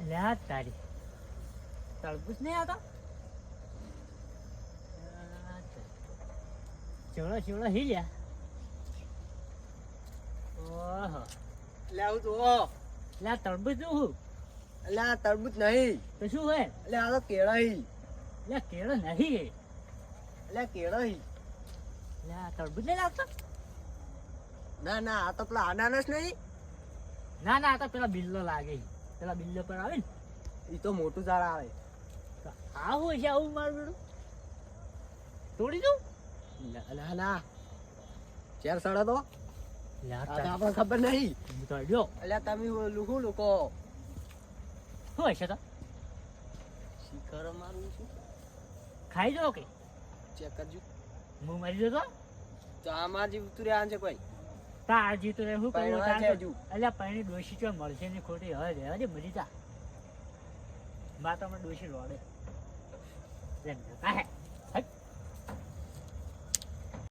લ્યા તારી તળબૂચ નહીં આવતા ચેવડો ચેવડો હી લ્યા ઓહો એટલે આવું તો લ્યા તળબૂચ નું હું એટલે આ તરબૂચ નહીં તો શું હોય એટલે આ તો કેળા હી લ્યા કેળો નહીં એટલે કેળા હી લ્યા તળબૂચ નહીં લાગતા ના ના આ તો પેલા અનાનસ નહીં ના ના આ તો પેલા બિલ્લો લાગે પેલા બિલ્લો પર આવે ને એ તો મોટું ઝાડ આવે તો આ હોય છે આવું મારું બેડું તોડી દઉં ના ના ચાર સડે તો લ્યા આ તો આપણને ખબર નહીં હું તો અડ્યો એટલે તમે લુકું લુકો શું હશે તો શિખર મારું શું ખાઈ દો કે ચેક કરજો હું મરી જતો તો આમાં જે ઉતર્યા છે કોઈ તાર જીતો રે શું પૈણવા કહ્યું છે હજુ. એટલે પૈણી ડોશી ચો મળશે ને ખોટી હવે રહેવા દે મરી જા બા તમને ડોશી રોડે